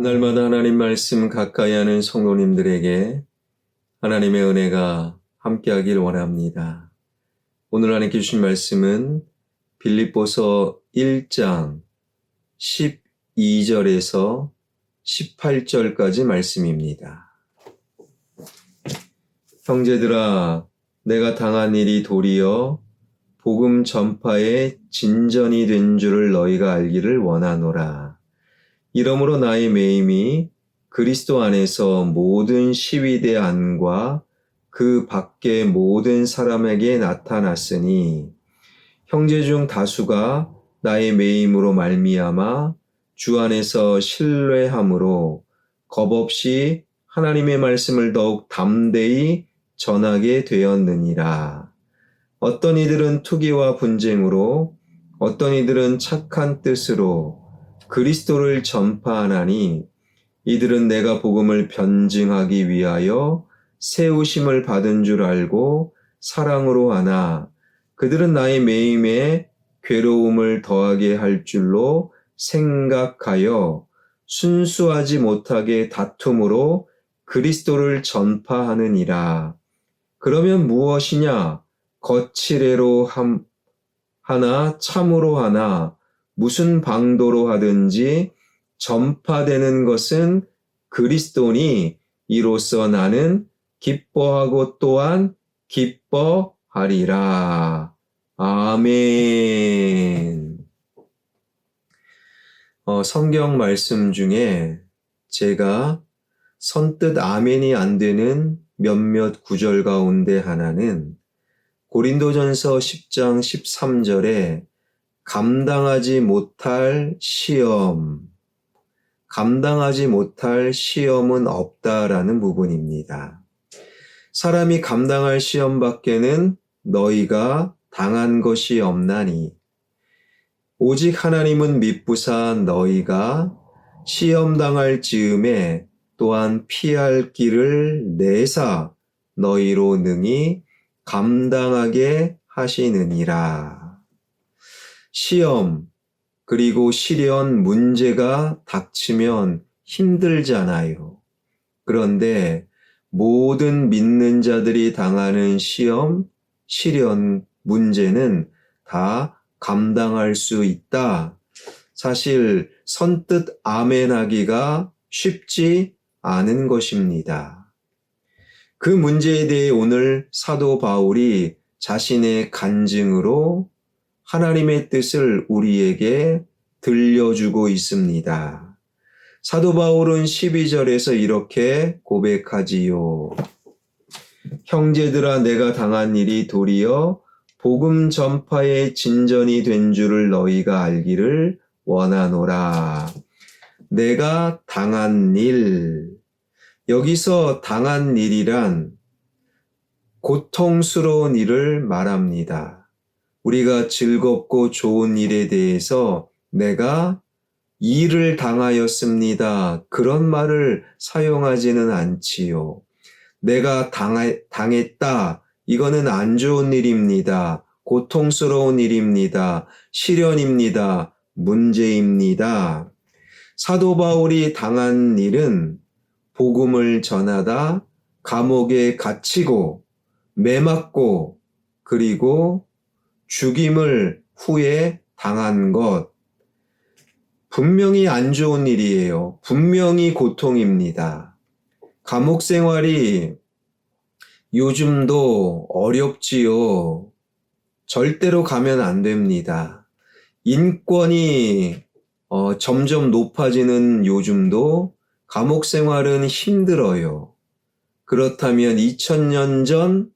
날마다 하나님 말씀 가까이 하는 성도님들에게 하나님의 은혜가 함께하길 원합니다. 오늘 하나님께 주신 말씀은 빌립보서 1장 12절에서 18절까지 말씀입니다. 형제들아, 내가 당한 일이 도리어 복음 전파의 진전이 된 줄을 너희가 알기를 원하노라. 이러므로 나의 매임이 그리스도 안에서 모든 시위대 안과 그 밖의 모든 사람에게 나타났으니 형제 중 다수가 나의 매임으로 말미암아 주 안에서 신뢰함으로 겁없이 하나님의 말씀을 더욱 담대히 전하게 되었느니라. 어떤 이들은 투기와 분쟁으로, 어떤 이들은 착한 뜻으로 그리스도를 전파하나니 이들은 내가 복음을 변증하기 위하여 세우심을 받은 줄 알고 사랑으로 하나 그들은 나의 매임에 괴로움을 더하게 할 줄로 생각하여 순수하지 못하게 다툼으로 그리스도를 전파하느니라. 그러면 무엇이냐? 거칠애로 하나 참으로 하나 무슨 방도로 하든지 전파되는 것은 그리스도니 이로써 나는 기뻐하고 또한 기뻐하리라. 아멘. 성경 말씀 중에 제가 선뜻 아멘이 안 되는 몇몇 구절 가운데 하나는 고린도전서 10장 13절에 감당하지 못할 시험은 없다라는 부분입니다. 사람이 감당할 시험 밖에는 너희가 당한 것이 없나니 오직 하나님은 미쁘사 너희가 시험 당할 즈음에 또한 피할 길을 내사 너희로 능히 감당하게 하시느니라. 시험, 그리고 시련, 문제가 닥치면 힘들잖아요. 그런데 모든 믿는 자들이 당하는 시험, 시련, 문제는 다 감당할 수 있다. 사실 선뜻 아멘하기가 쉽지 않은 것입니다. 그 문제에 대해 오늘 사도 바울이 자신의 간증으로 하나님의 뜻을 우리에게 들려주고 있습니다. 사도 바울은 12절에서 이렇게 고백하지요. 형제들아, 내가 당한 일이 도리어 복음 전파의 진전이 된 줄을 너희가 알기를 원하노라. 내가 당한 일. 여기서 당한 일이란 고통스러운 일을 말합니다. 우리가 즐겁고 좋은 일에 대해서 내가 일을 당하였습니다. 그런 말을 사용하지는 않지요. 내가 당했다. 이거는 안 좋은 일입니다. 고통스러운 일입니다. 시련입니다. 문제입니다. 사도 바울이 당한 일은 복음을 전하다 감옥에 갇히고 매맞고 그리고 죽임을 후에 당한 것. 분명히 안 좋은 일이에요. 분명히 고통입니다. 감옥 생활이 요즘도 어렵지요. 절대로 가면 안 됩니다. 인권이 점점 높아지는 요즘도 감옥 생활은 힘들어요. 그렇다면 2000년 전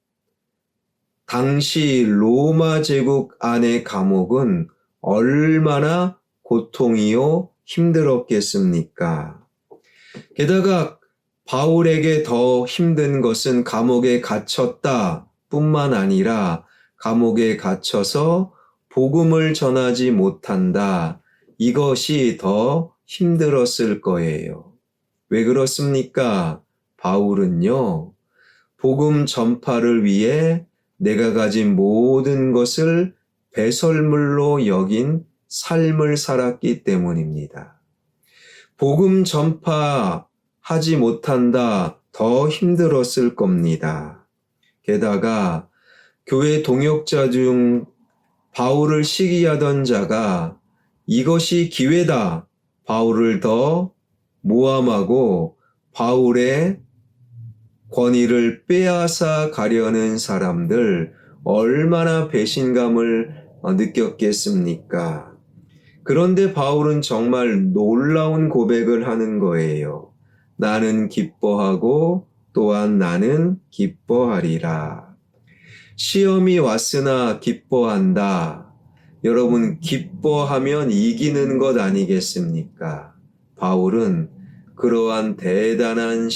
당시 로마 제국 안의 감옥은 얼마나 고통이요 힘들었겠습니까? 게다가 바울에게 더 힘든 것은 감옥에 갇혔다 뿐만 아니라 감옥에 갇혀서 복음을 전하지 못한다. 이것이 더 힘들었을 거예요. 왜 그렇습니까? 바울은요, 복음 전파를 위해 내가 가진 모든 것을 배설물로 여긴 삶을 살았기 때문입니다. 복음 전파하지 못한다 더 힘들었을 겁니다. 게다가 교회 동역자 중 바울을 시기하던 자가 이것이 기회다. 바울을 더 모함하고 바울의 권위를 빼앗아 가려는 사람들 얼마나 배신감을 느꼈겠습니까? 그런데 바울은 정말 놀라운 고백을 하는 거예요. 나는 기뻐하고 또한 나는 기뻐하리라. 시험이 왔으나 기뻐한다. 여러분, 기뻐하면 이기는 것 아니겠습니까? 바울은 그러한 대단한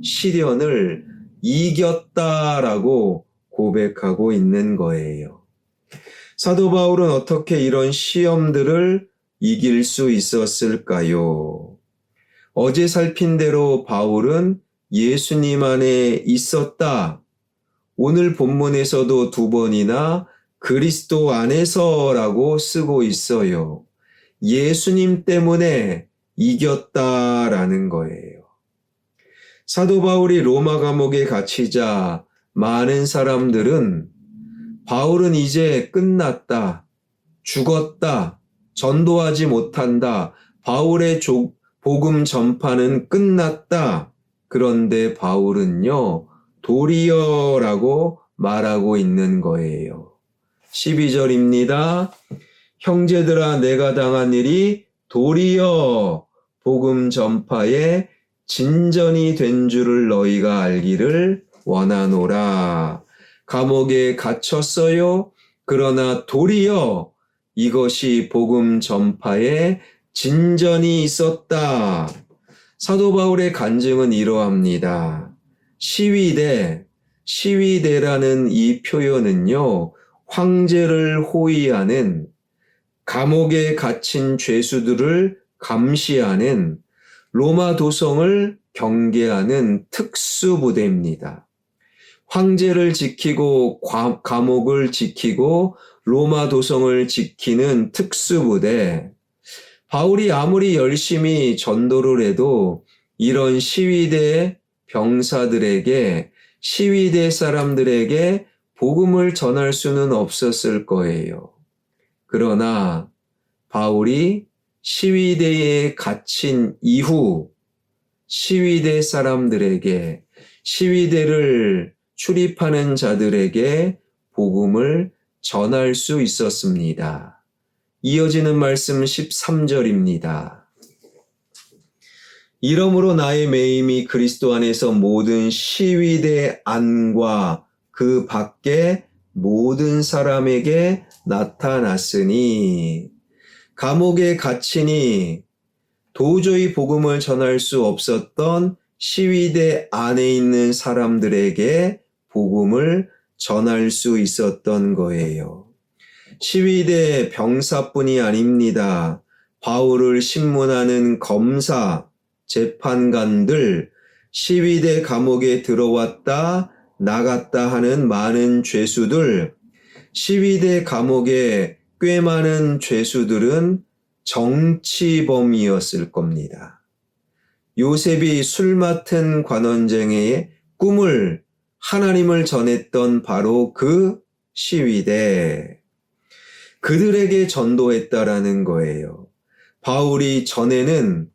시련을 이겼다라고 고백하고 있는 거예요. 사도 바울은 어떻게 이런 시험들을 이길 수 있었을까요? 어제 살핀 대로 바울은 예수님 안에 있었다. 오늘 본문에서도 2번이나 그리스도 안에서라고 쓰고 있어요. 예수님 때문에 이겼다라는 거예요. 사도 바울이 로마 감옥에 갇히자 많은 사람들은 바울은 이제 끝났다, 죽었다, 전도하지 못한다, 바울의 복음 전파는 끝났다. 그런데 바울은요, 도리어라고 말하고 있는 거예요. 12절입니다. 형제들아, 내가 당한 일이 도리어 복음 전파에 진전이 된 줄을 너희가 알기를 원하노라. 감옥에 갇혔어요. 그러나 도리어 이것이 복음 전파에 진전이 있었다. 사도 바울의 간증은 이러합니다. 시위대라는 이 표현은요, 황제를 호위하는, 감옥에 갇힌 죄수들을 감시하는, 로마 도성을 경계하는 특수부대입니다. 황제를 지키고 감옥을 지키고 로마 도성을 지키는 특수부대. 바울이 아무리 열심히 전도를 해도 이런 시위대 병사들에게, 시위대 사람들에게 복음을 전할 수는 없었을 거예요. 그러나 바울이 시위대에 갇힌 이후 시위대 사람들에게, 시위대를 출입하는 자들에게 복음을 전할 수 있었습니다. 이어지는 말씀 13절입니다. 이러므로 나의 매임이 그리스도 안에서 모든 시위대 안과 그 밖에 모든 사람에게 나타났으니, 감옥에 갇히니 도저히 복음을 전할 수 없었던 시위대 안에 있는 사람들에게 복음을 전할 수 있었던 거예요. 시위대 병사뿐이 아닙니다. 바울을 신문하는 검사, 재판관들, 시위대 감옥에 들어왔다 나갔다 하는 많은 죄수들, 시위대 감옥에 꽤 많은 죄수들은 정치범이었을 겁니다. 요셉이 술 맡은 관원쟁이의 꿈을, 하나님을 전했던 바로 그 시위대, 그들에게 전도했다라는 거예요. 바울이 전에는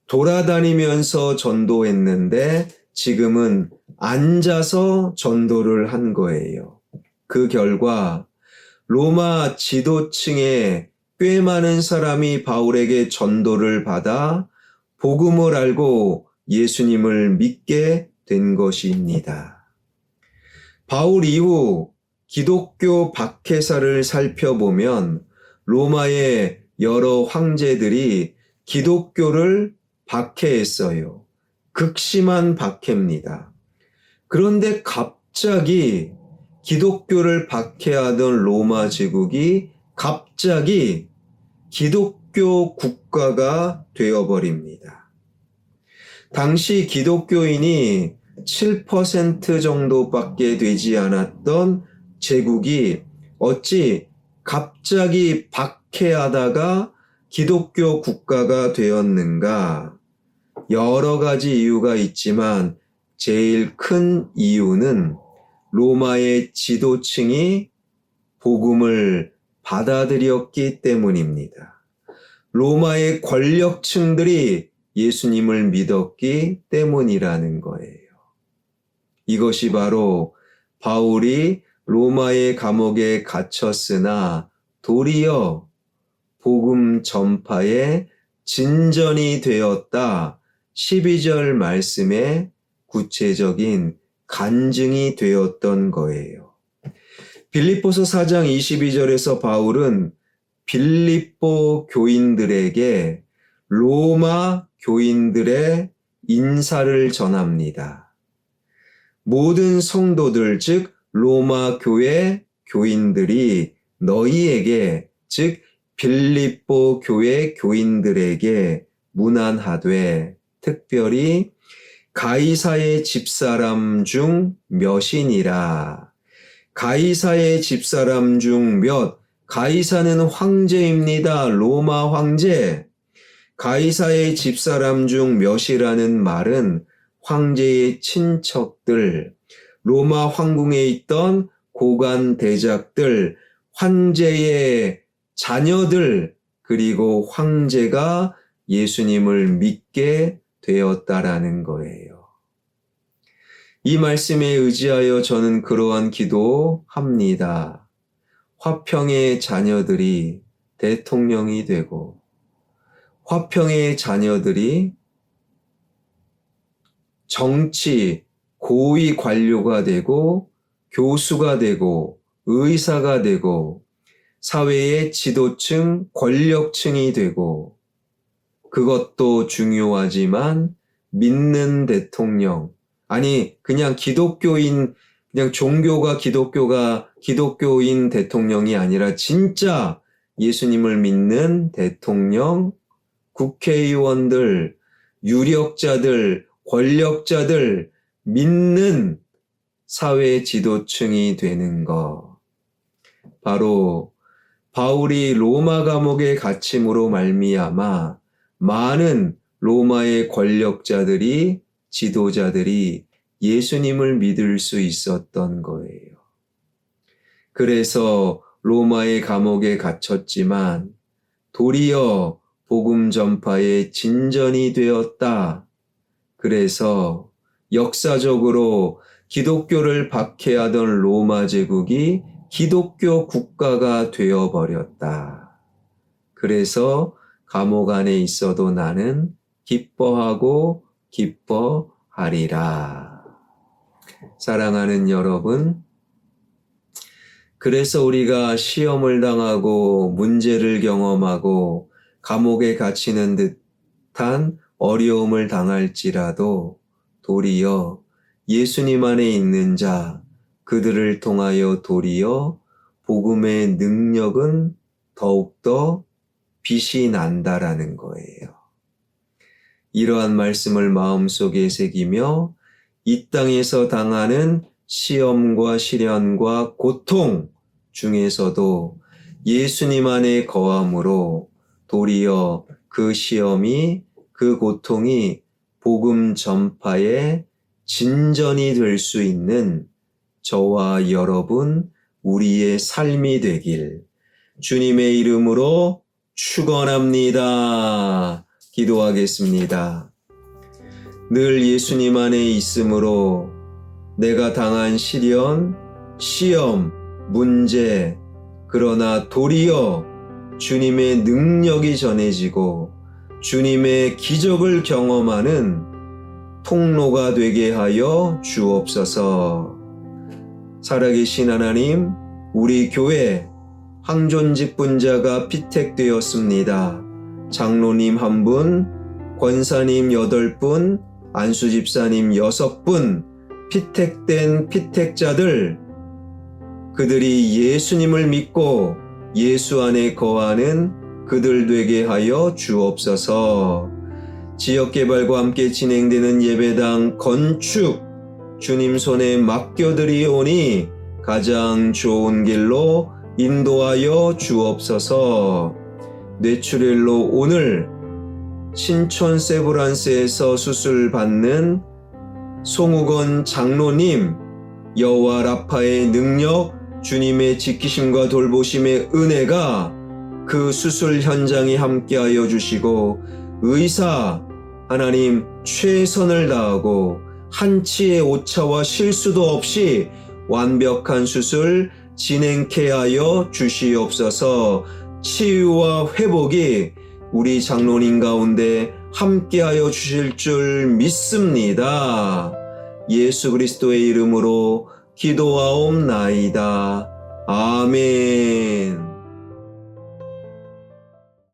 돌아다니면서 전도했는데 지금은 앉아서 전도를 한 거예요. 그 결과 로마 지도층의 꽤 많은 사람이 바울에게 전도를 받아 복음을 알고 예수님을 믿게 된 것입니다. 바울 이후 기독교 박해사를 살펴보면 로마의 여러 황제들이 기독교를 박해했어요. 극심한 박해입니다. 그런데 갑자기 기독교를 박해하던 로마 제국이 갑자기 기독교 국가가 되어버립니다. 당시 기독교인이 7% 정도밖에 되지 않았던 제국이 어찌 갑자기 박해하다가 기독교 국가가 되었는가? 여러 가지 이유가 있지만 제일 큰 이유는 로마의 지도층이 복음을 받아들였기 때문입니다. 로마의 권력층들이 예수님을 믿었기 때문이라는 거예요. 이것이 바로 바울이 로마의 감옥에 갇혔으나 도리어 복음 전파의 진전이 되었다. 12절 말씀의 구체적인 간증이 되었던 거예요. 빌립보서 4장 22절에서 바울은 빌립보 교인들에게 로마 교인들의 인사를 전합니다. 모든 성도들, 즉 로마 교회 교인들이 너희에게, 즉 빌립보 교회 교인들에게 문안하되 특별히 가이사의 집사람 중 몇이니라. 가이사의 집사람 중 몇, 가이사는 황제입니다. 로마 황제. 가이사의 집사람 중 몇이라는 말은 황제의 친척들, 로마 황궁에 있던 고관 대작들, 황제의 자녀들, 그리고 황제가 예수님을 믿게 되었다라는 거예요. 이 말씀에 의지하여 저는 그러한 기도합니다. 화평의 자녀들이 대통령이 되고, 화평의 자녀들이 정치, 고위 관료가 되고, 교수가 되고, 의사가 되고, 사회의 지도층, 권력층이 되고, 그것도 중요하지만 믿는 대통령, 아니 그냥 기독교인, 그냥 종교가 기독교인 대통령이 아니라 진짜 예수님을 믿는 대통령, 국회의원들, 유력자들, 권력자들, 믿는 사회 지도층이 되는 것. 바로 바울이 로마 감옥에 갇힘으로 말미암아 많은 로마의 권력자들이, 지도자들이 예수님을 믿을 수 있었던 거예요. 그래서 로마의 감옥에 갇혔지만 도리어 복음 전파의 진전이 되었다. 그래서 역사적으로 기독교를 박해하던 로마 제국이 기독교 국가가 되어버렸다. 그래서 감옥 안에 있어도 나는 기뻐하고 기뻐하리라. 사랑하는 여러분, 그래서 우리가 시험을 당하고 문제를 경험하고 감옥에 갇히는 듯한 어려움을 당할지라도 도리어 예수님 안에 있는 자, 그들을 통하여 도리어 복음의 능력은 더욱더 빛이 난다라는 거예요. 이러한 말씀을 마음속에 새기며 이 땅에서 당하는 시험과 시련과 고통 중에서도 예수님 안에 거함으로 도리어 그 시험이, 그 고통이 복음 전파의 진전이 될 수 있는 저와 여러분, 우리의 삶이 되길 주님의 이름으로 축원합니다. 기도하겠습니다. 늘 예수님 안에 있으므로 내가 당한 시련, 시험, 문제, 그러나 도리어 주님의 능력이 전해지고 주님의 기적을 경험하는 통로가 되게 하여 주옵소서. 살아계신 하나님, 우리 교회 항존직분자가 피택되었습니다. 장로님 1분, 권사님 8분, 안수집사님 6분, 피택된 피택자들, 그들이 예수님을 믿고 예수 안에 거하는 그들 되게 하여 주옵소서. 지역개발과 함께 진행되는 예배당 건축 주님 손에 맡겨드리오니 가장 좋은 길로 인도하여 주옵소서. 뇌출혈로 오늘 신촌 세브란스에서 수술받는 송우건 장로님, 여호와 라파의 능력, 주님의 지키심과 돌보심의 은혜가 그 수술 현장에 함께하여 주시고, 의사 하나님 최선을 다하고 한치의 오차와 실수도 없이 완벽한 수술 진행케 하여 주시옵소서. 치유와 회복이 우리 장로님 가운데 함께하여 주실 줄 믿습니다. 예수 그리스도의 이름으로 기도하옵나이다. 아멘.